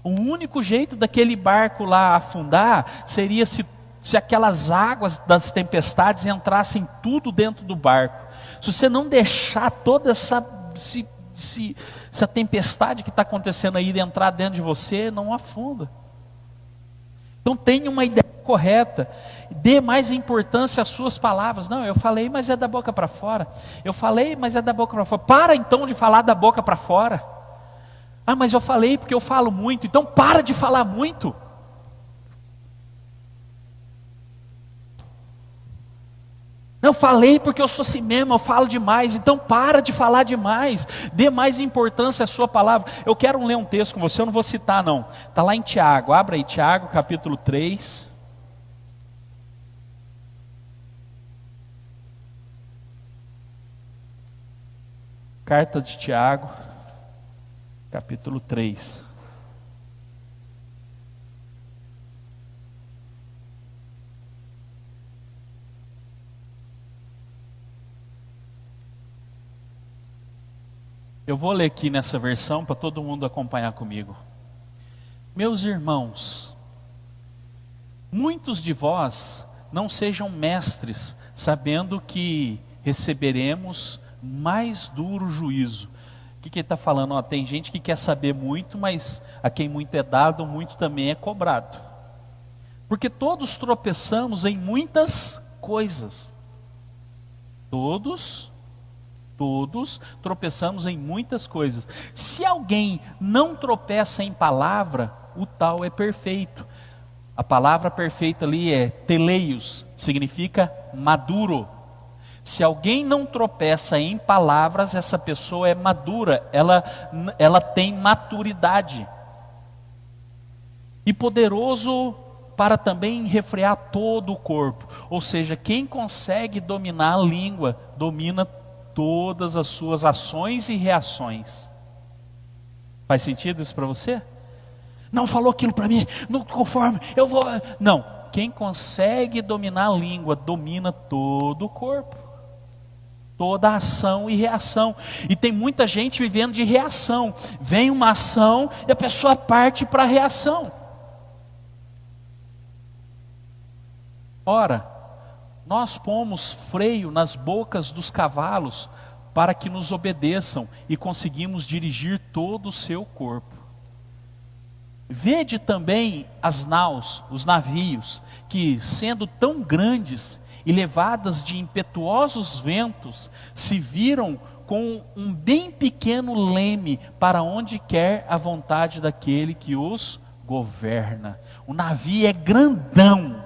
Speaker 1: O único jeito daquele barco lá afundar seria se aquelas águas das tempestades entrassem tudo dentro do barco. Se você não deixar toda essa tempestade que está acontecendo aí entrar dentro de você, não afunda. Então tenha uma ideia correta, dê mais importância às suas palavras. Não, eu falei, mas é da boca para fora. Eu falei, mas é da boca para fora. Para então de falar da boca para fora. Ah, mas eu falei porque eu falo muito. Então para de falar muito. Eu falei porque eu sou assim mesmo, eu falo demais, então para de falar demais, dê mais importância à sua palavra. Eu quero ler um texto com você, eu não vou citar não, está lá em Tiago, abra aí Tiago capítulo 3. Carta de Tiago, capítulo 3. Eu vou ler aqui nessa versão para todo mundo acompanhar comigo. Meus irmãos, muitos de vós não sejam mestres, sabendo que receberemos mais duro juízo. O que ele está falando? Tem gente que quer saber muito, mas a quem muito é dado, muito também é cobrado. Porque todos tropeçamos em muitas coisas. Todos tropeçamos em muitas coisas. Se alguém não tropeça em palavra, o tal é perfeito. A palavra perfeita ali é teleios, significa maduro. Se alguém não tropeça em palavras, essa pessoa é madura, ela tem maturidade. E poderoso para também refrear todo o corpo. Ou seja, quem consegue dominar a língua, domina todas as suas ações e reações. Faz sentido isso para você? Não falou aquilo para mim, não conforme, eu vou... Não, quem consegue dominar a língua, domina todo o corpo. Toda a ação e reação. E tem muita gente vivendo de reação. Vem uma ação e a pessoa parte para a reação. Ora, nós pomos freio nas bocas dos cavalos para que nos obedeçam e conseguimos dirigir todo o seu corpo. Vede também as naus, os navios, que sendo tão grandes e levadas de impetuosos ventos, se viram com um bem pequeno leme para onde quer a vontade daquele que os governa. O navio é grandão.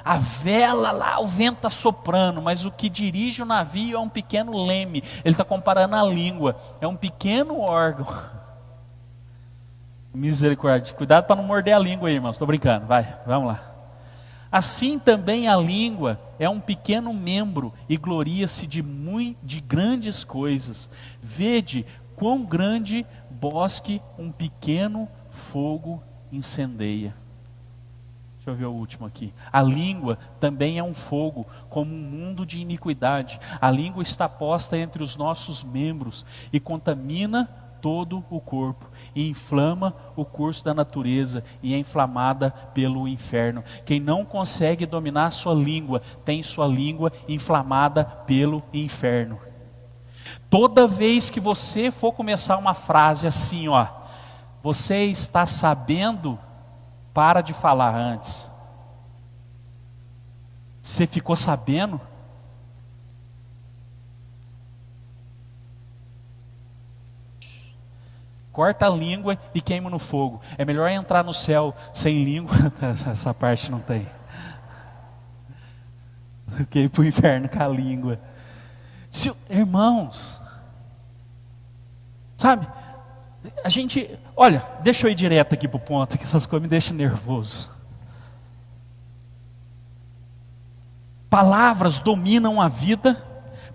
Speaker 1: A vela lá, o vento está soprando, mas o que dirige o navio é um pequeno leme. Ele está comparando a língua, é um pequeno órgão. Misericórdia, cuidado para não morder a língua aí, irmãos, estou brincando, vamos lá. Assim também a língua é um pequeno membro e gloria-se de grandes coisas. Vede quão grande bosque um pequeno fogo incendeia. Deixa eu ver o último aqui. A língua também é um fogo, como um mundo de iniquidade. A língua está posta entre os nossos membros e contamina todo o corpo, e inflama o curso da natureza, e é inflamada pelo inferno. Quem não consegue dominar sua língua, tem sua língua inflamada pelo inferno. Toda vez que você for começar uma frase assim, ó, você está sabendo... Para de falar antes. Você ficou sabendo? Corta a língua e queima no fogo. É melhor entrar no céu sem língua, essa parte não tem, do que ir para o inferno com a língua. Irmãos, sabe? A gente, olha, deixa eu ir direto aqui para o ponto, que essas coisas me deixam nervoso. Palavras dominam a vida,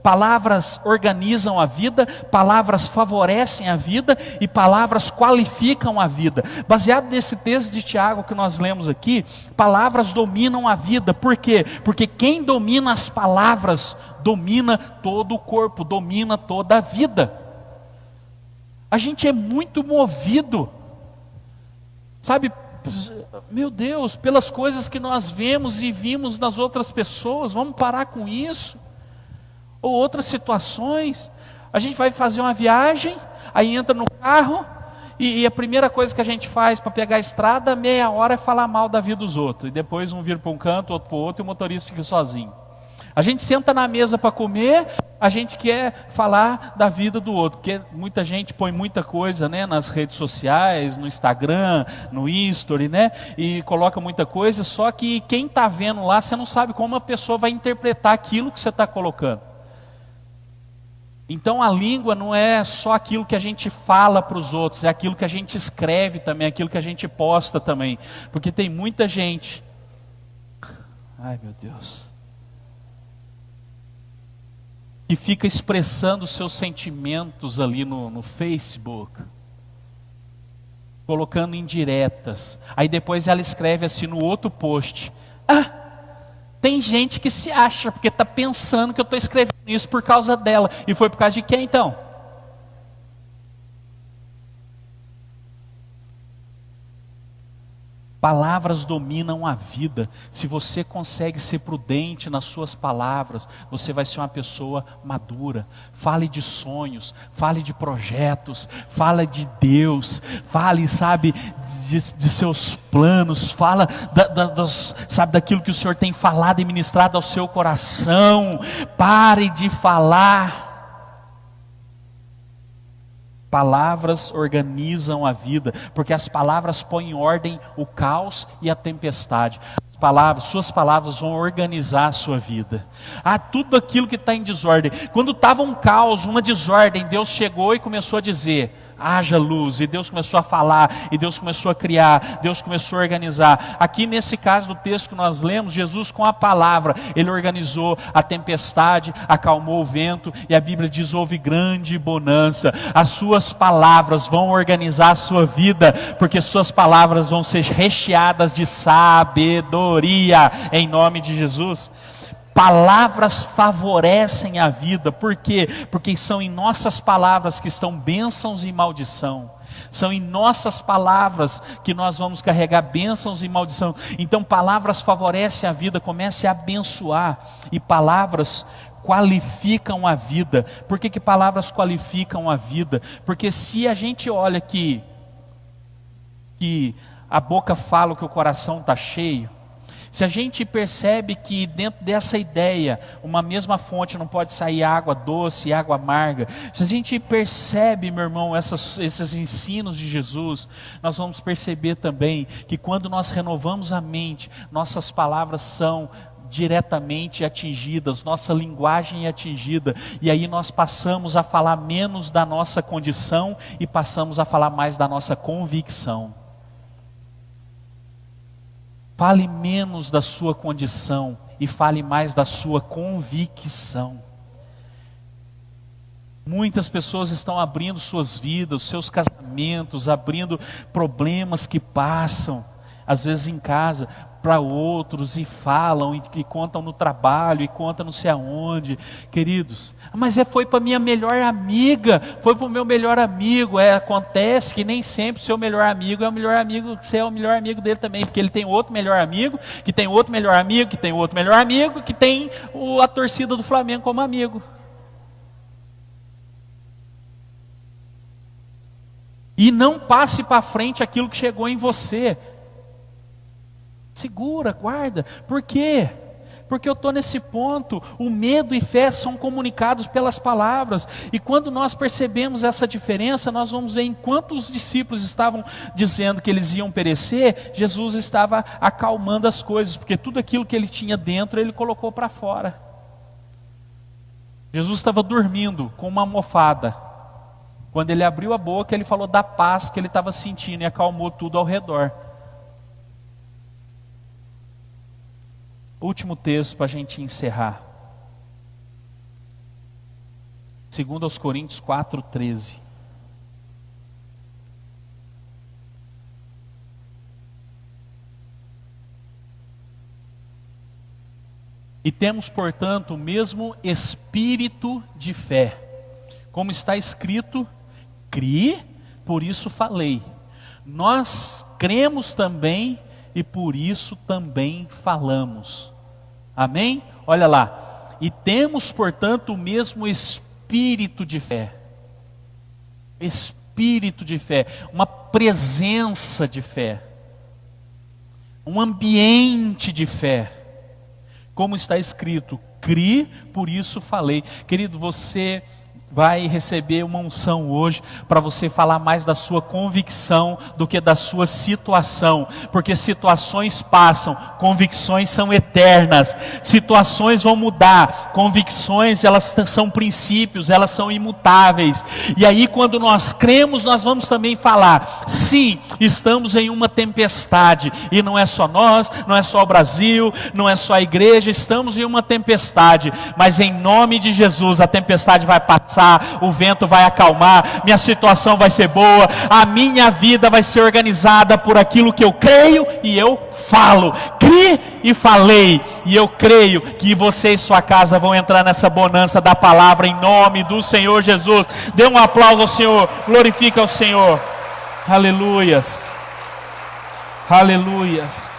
Speaker 1: Palavras organizam a vida, palavras favorecem a vida e palavras qualificam a vida. Baseado nesse texto de Tiago que nós lemos aqui, palavras dominam a vida. Por quê? Porque quem domina as palavras domina todo o corpo, domina toda a vida. A gente é muito movido, sabe, meu Deus, pelas coisas que nós vemos e vimos nas outras pessoas. Vamos parar com isso. Ou outras situações, a gente vai fazer uma viagem, aí entra no carro, e a primeira coisa que a gente faz para pegar a estrada, meia hora, é falar mal da vida dos outros, e depois um vira para um canto, outro para o outro, e o motorista fica sozinho. A gente senta na mesa para comer, a gente quer falar da vida do outro, porque muita gente põe muita coisa, né, nas redes sociais, no Instagram, no History, né, e coloca muita coisa, só que quem está vendo lá, você não sabe como a pessoa vai interpretar aquilo que você está colocando. Então a língua não é só aquilo que a gente fala para os outros, é aquilo que a gente escreve também, aquilo que a gente posta também. Porque tem muita gente, ai meu Deus, que fica expressando seus sentimentos ali no Facebook, colocando indiretas. Aí depois ela escreve assim no outro post: tem gente que se acha, porque está pensando que eu estou escrevendo isso por causa dela. E foi por causa de quem então? Palavras dominam a vida. Se você consegue ser prudente nas suas palavras, você vai ser uma pessoa madura. Fale de sonhos, fale de projetos, fale de Deus, fale, sabe, de seus planos, fala sabe, daquilo que o Senhor tem falado e ministrado ao seu coração. Pare de falar. Palavras organizam a vida, porque as palavras põem em ordem o caos e a tempestade. Suas palavras vão organizar a sua vida. Tudo aquilo que está em desordem. Quando estava um caos, uma desordem, Deus chegou e começou a dizer: haja luz. E Deus começou a falar, e Deus começou a criar, Deus começou a organizar. Aqui nesse caso do texto que nós lemos, Jesus com a palavra, Ele organizou a tempestade, acalmou o vento, e a Bíblia diz: houve grande bonança. As suas palavras vão organizar a sua vida, porque suas palavras vão ser recheadas de sabedoria, em nome de Jesus. Palavras favorecem a vida. Por quê? Porque são em nossas palavras que estão bênçãos e maldição. São em nossas palavras que nós vamos carregar bênçãos e maldição. Então palavras favorecem a vida. Comece a abençoar. E palavras qualificam a vida. Por que palavras qualificam a vida? Porque se a gente olha que a boca fala o que o coração está cheio, se a gente percebe que dentro dessa ideia, uma mesma fonte não pode sair água doce e água amarga, se a gente percebe, meu irmão, esses ensinos de Jesus, nós vamos perceber também que quando nós renovamos a mente, nossas palavras são diretamente atingidas, nossa linguagem é atingida, e aí nós passamos a falar menos da nossa condição e passamos a falar mais da nossa convicção. Fale menos da sua condição e fale mais da sua convicção. Muitas pessoas estão abrindo suas vidas, seus casamentos, abrindo problemas que passam, às vezes em casa, para outros, e falam, e contam no trabalho, e contam não sei aonde. Queridos, mas foi para minha melhor amiga, foi para o meu melhor amigo. Acontece que nem sempre o seu melhor amigo é o melhor amigo, você é o melhor amigo dele também, porque ele tem outro melhor amigo, que tem outro melhor amigo, que tem outro melhor amigo, que tem a torcida do Flamengo como amigo. E não passe para frente aquilo que chegou em você. Segura, guarda. Por quê? Porque eu estou nesse ponto. O medo e fé são comunicados pelas palavras. E quando nós percebemos essa diferença, nós vamos ver enquanto os discípulos estavam dizendo que eles iam perecer, Jesus estava acalmando as coisas, porque tudo aquilo que ele tinha dentro, ele colocou para fora. Jesus estava dormindo com uma almofada. Quando ele abriu a boca, ele falou da paz que ele estava sentindo e acalmou tudo ao redor. Último texto para a gente encerrar. 2 Coríntios 4:13. E temos, portanto, o mesmo espírito de fé. Como está escrito, criei, por isso falei. Nós cremos também e por isso também falamos. Amém? Olha lá. E temos, portanto, o mesmo espírito de fé. Espírito de fé. Uma presença de fé. Um ambiente de fé. Como está escrito, criei, por isso falei. Querido, você vai receber uma unção hoje para você falar mais da sua convicção do que da sua situação, porque situações passam, convicções são eternas. Situações vão mudar, convicções elas são princípios, elas são imutáveis. E aí quando nós cremos, nós vamos também falar, sim, estamos em uma tempestade, e não é só nós, não é só o Brasil, não é só a igreja, estamos em uma tempestade, mas em nome de Jesus a tempestade vai passar, o vento vai acalmar, minha situação vai ser boa, a minha vida vai ser organizada por aquilo que eu creio e eu falo. Criei e falei, e eu creio que você e sua casa vão entrar nessa bonança da palavra em nome do Senhor Jesus. Dê um aplauso ao Senhor, glorifica ao Senhor. Aleluias, aleluias.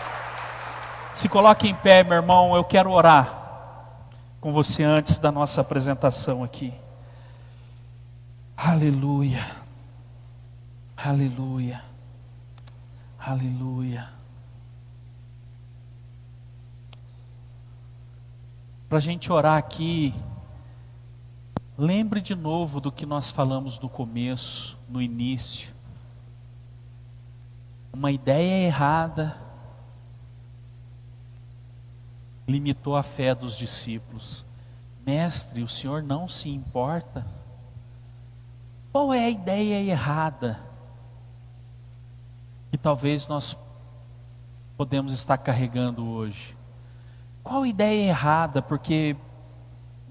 Speaker 1: Se coloque em pé, meu irmão, eu quero orar com você antes da nossa apresentação aqui. Aleluia, aleluia, aleluia. Para a gente orar aqui, lembre de novo do que nós falamos no começo, no início. Uma ideia errada limitou a fé dos discípulos. Mestre, o Senhor não se importa? Qual é a ideia errada que talvez nós podemos estar carregando hoje? Qual ideia errada? Porque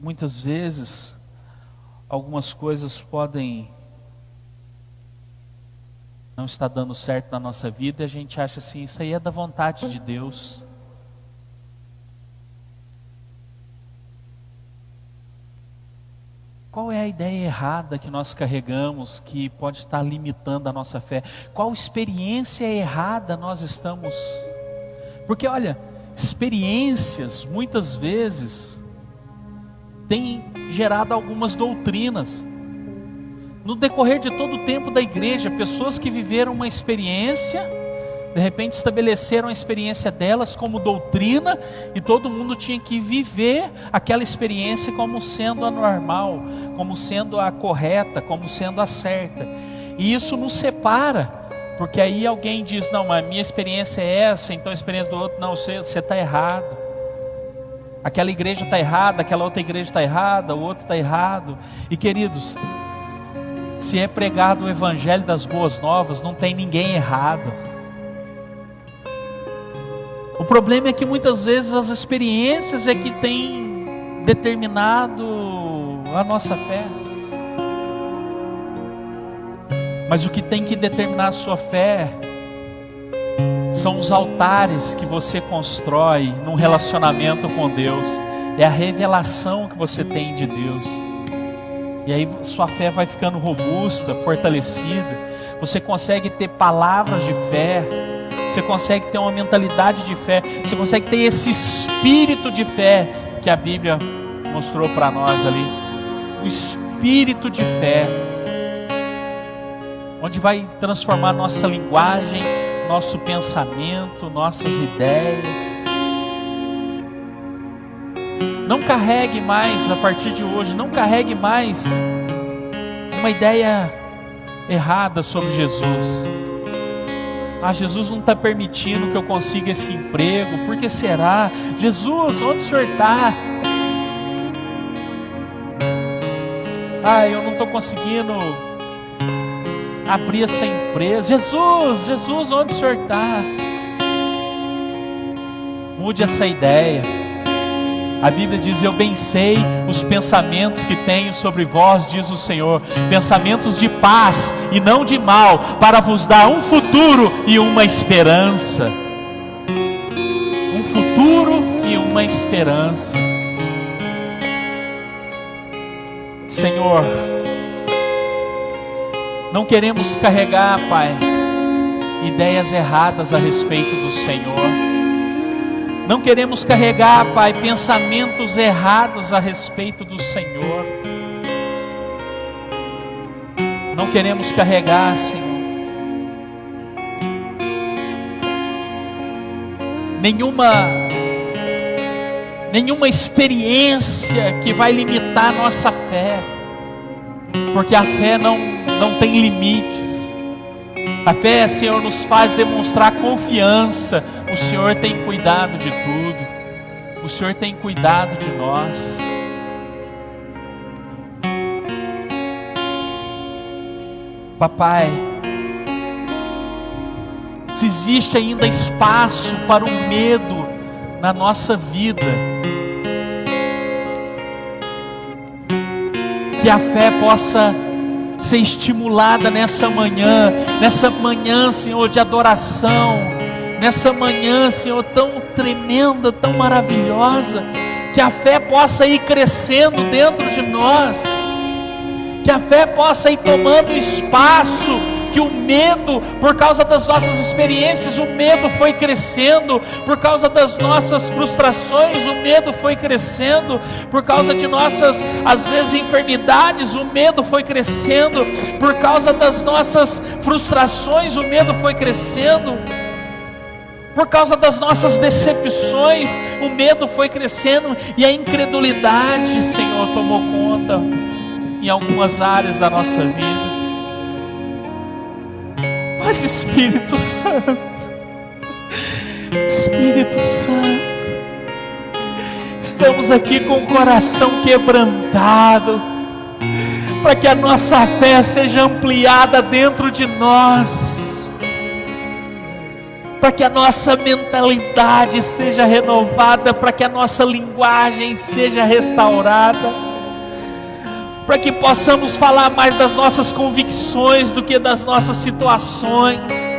Speaker 1: muitas vezes algumas coisas podem não estar dando certo na nossa vida e a gente acha assim, isso aí é da vontade de Deus. Qual é a ideia errada que nós carregamos, que pode estar limitando a nossa fé? Qual experiência errada nós estamos? Porque olha, experiências muitas vezes têm gerado algumas doutrinas. No decorrer de todo o tempo da igreja, pessoas que viveram uma experiência, de repente estabeleceram a experiência delas como doutrina, e todo mundo tinha que viver aquela experiência como sendo a normal, como sendo a correta, como sendo a certa. E isso nos separa, porque aí alguém diz, não, mas a minha experiência é essa, então a experiência do outro, não, você está errado. Aquela igreja está errada, aquela outra igreja está errada, o outro está errado. E queridos, se é pregado o evangelho das boas novas, não tem ninguém errado. O problema é que muitas vezes as experiências é que têm determinado a nossa fé. Mas o que tem que determinar a sua fé são os altares que você constrói num relacionamento com Deus. É a revelação que você tem de Deus. E aí sua fé vai ficando robusta, fortalecida. Você consegue ter palavras de fé. Você consegue ter uma mentalidade de fé. Você consegue ter esse espírito de fé que a Bíblia mostrou para nós ali. O espírito de fé, onde vai transformar nossa linguagem, nosso pensamento, nossas ideias. Não carregue mais, a partir de hoje, não carregue mais uma ideia errada sobre Jesus. Ah, Jesus não está permitindo que eu consiga esse emprego, por que será? Jesus, onde o Senhor está? Ah, eu não estou conseguindo abrir essa empresa. Jesus, onde o Senhor está? Mude essa ideia. A Bíblia diz: eu bem sei os pensamentos que tenho sobre vós, diz o Senhor, pensamentos de paz e não de mal, para vos dar um futuro e uma esperança. Um futuro e uma esperança. Senhor, não queremos carregar, Pai, ideias erradas a respeito do Senhor. Não queremos carregar, Pai, pensamentos errados a respeito do Senhor. Não queremos carregar, Senhor, nenhuma experiência que vai limitar a nossa fé, porque a fé não tem limites. A fé, Senhor, nos faz demonstrar confiança. O Senhor tem cuidado de tudo. O Senhor tem cuidado de nós. Papai, se existe ainda espaço para o medo na nossa vida, que a fé possa ser estimulada nessa manhã, Senhor, de adoração, nessa manhã, Senhor, tão tremenda, tão maravilhosa, que a fé possa ir crescendo dentro de nós, que a fé possa ir tomando espaço, que o medo, por causa das nossas experiências, o medo foi crescendo, por causa das nossas frustrações, o medo foi crescendo, por causa de nossas, às vezes, enfermidades, o medo foi crescendo, por causa das nossas frustrações, o medo foi crescendo, por causa das nossas decepções, o medo foi crescendo, e a incredulidade, Senhor, tomou conta em algumas áreas da nossa vida. Mas Espírito Santo, estamos aqui com o coração quebrantado, para que a nossa fé seja ampliada dentro de nós, para que a nossa mentalidade seja renovada, para que a nossa linguagem seja restaurada, para que possamos falar mais das nossas convicções do que das nossas situações.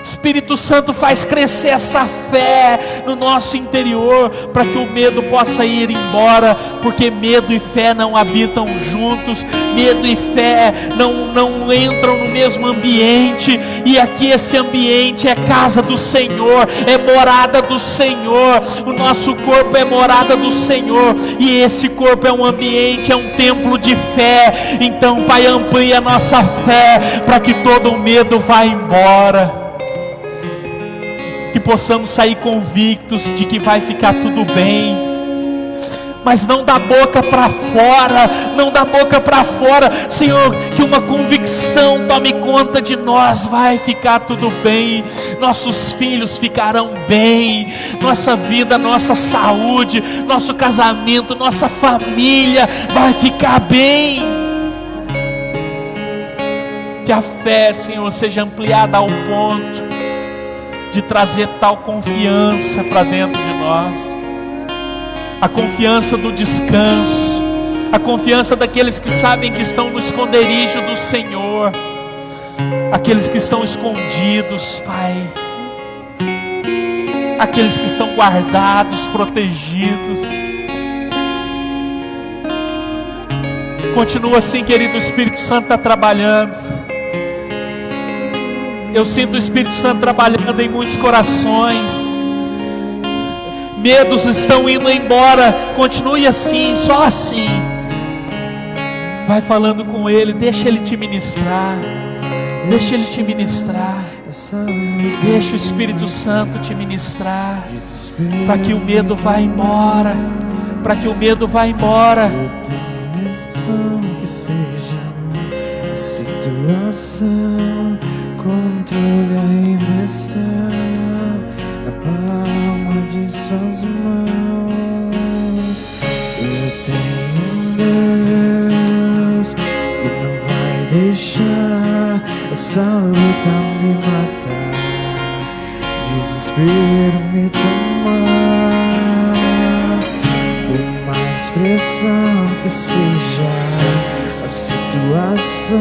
Speaker 1: Espírito Santo, faz crescer essa fé no nosso interior, para que o medo possa ir embora, porque medo e fé não habitam juntos, medo e fé não entram no mesmo ambiente, e aqui esse ambiente é casa do Senhor, é morada do Senhor, o nosso corpo é morada do Senhor, e esse corpo é um ambiente, é um templo de fé. Então, Pai, amplia a nossa fé, para que todo o medo vá embora, que possamos sair convictos de que vai ficar tudo bem, mas não da boca para fora, não da boca para fora, Senhor, que uma convicção tome conta de nós. Vai ficar tudo bem, nossos filhos ficarão bem, nossa vida, nossa saúde, nosso casamento, nossa família vai ficar bem. Que a fé, Senhor, seja ampliada ao ponto de trazer tal confiança para dentro de nós, a confiança do descanso, a confiança daqueles que sabem que estão no esconderijo do Senhor, aqueles que estão escondidos, Pai, aqueles que estão guardados, protegidos. Continua assim, querido. O Espírito Santo está trabalhando. Eu sinto o Espírito Santo trabalhando em muitos corações. Medos estão indo embora. Continue assim, só assim. Vai falando com Ele, deixa Ele te ministrar. Deixa Ele te ministrar. Deixa o Espírito Santo te ministrar, para que o medo vá embora. Para que o medo vá embora.
Speaker 2: Que seja a situação, controle ainda está na palma de suas mãos. Eu tenho um Deus que não vai deixar essa luta me matar, desespero me tomar. expressão que seja a situação,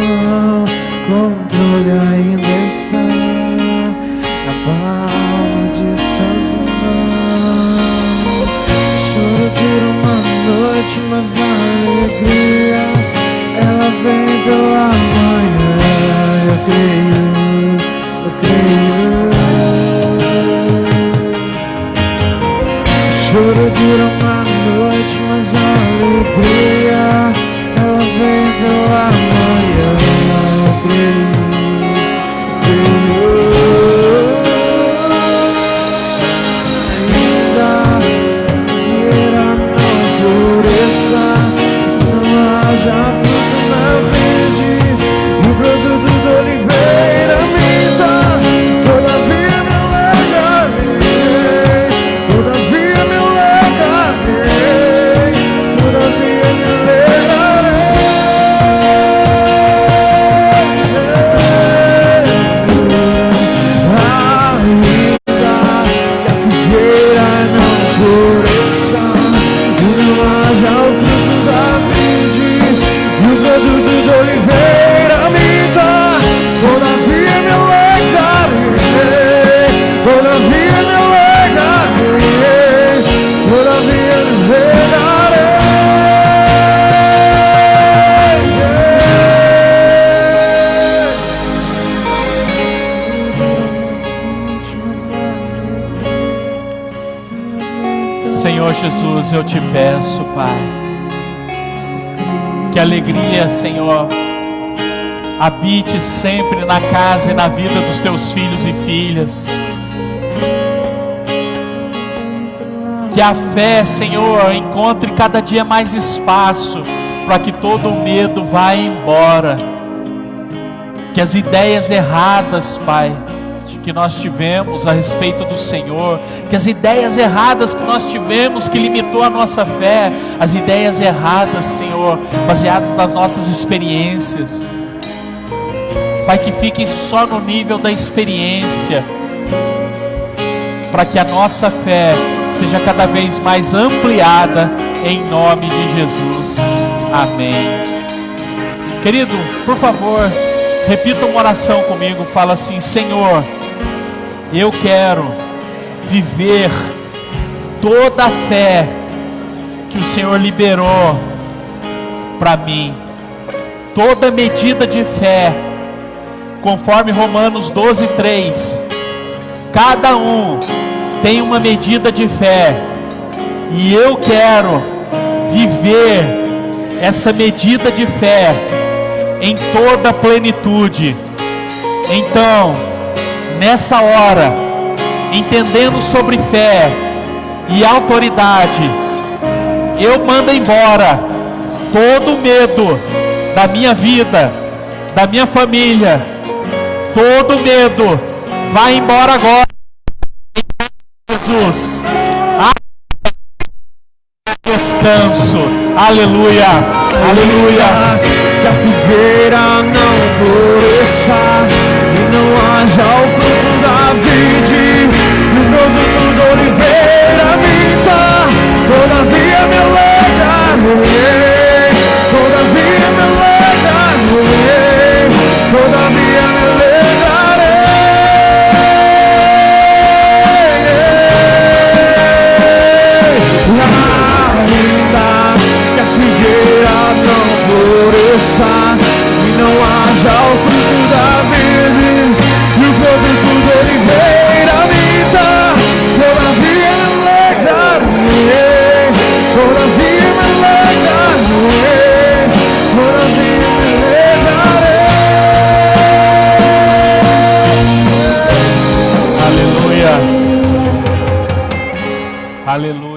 Speaker 2: controle ainda está na palma de suas mãos. Choro por uma noite, mas a alegria ela vem pela manhã. Eu creio. Choro dura uma noite, mas a alegria ela vem pela manhã. Eu creio. Ainda que não floresça, não haja fruto na verde, e o produto da oliveira minta, todavia me alegrarei, todavia me alegrarei, todavia me alegrarei. Ainda que a figueira não floresça, e não haja o fruto da vide, e o produto da oliveira minta, todavia me alegrarei, todavia me alegrarei, todavia me alegrarei.
Speaker 1: Senhor Jesus, eu te peço, Pai, que a alegria, Senhor, habite sempre na casa e na vida dos teus filhos e filhas. Que a fé, Senhor, encontre cada dia mais espaço para que todo o medo vá embora. Que as ideias erradas, Pai, que nós tivemos a respeito do Senhor, que as ideias erradas que nós tivemos, que limitou a nossa fé, as ideias erradas, Senhor, baseadas nas nossas experiências, Pai, que fiquem só no nível da experiência, para que a nossa fé seja cada vez mais ampliada, em nome de Jesus, amém. Querido, por favor, repita uma oração comigo, fala assim: Senhor, eu quero viver toda a fé que o Senhor liberou para mim, toda medida de fé, conforme Romanos 12:3, cada um tem uma medida de fé, e eu quero viver essa medida de fé em toda a plenitude. Então, nessa hora, entendendo sobre fé e autoridade, eu mando embora todo o medo da minha vida, da minha família, todo medo vai embora agora, em Jesus. Descanso, aleluia, aleluia.
Speaker 2: Que a figueira não floresça e não haja o fruto da vide, e o produto da oliveira minta, todavia me alegrarei, todavia me alegrarei, todavia me alegrarei. Ainda que a figueira não floresça e não haja o fruto da vide, e o produto da oliveira minta, todavia me alegrarei, todavia me alegrarei, todavia me alegrarei.
Speaker 1: Aleluia, aleluia.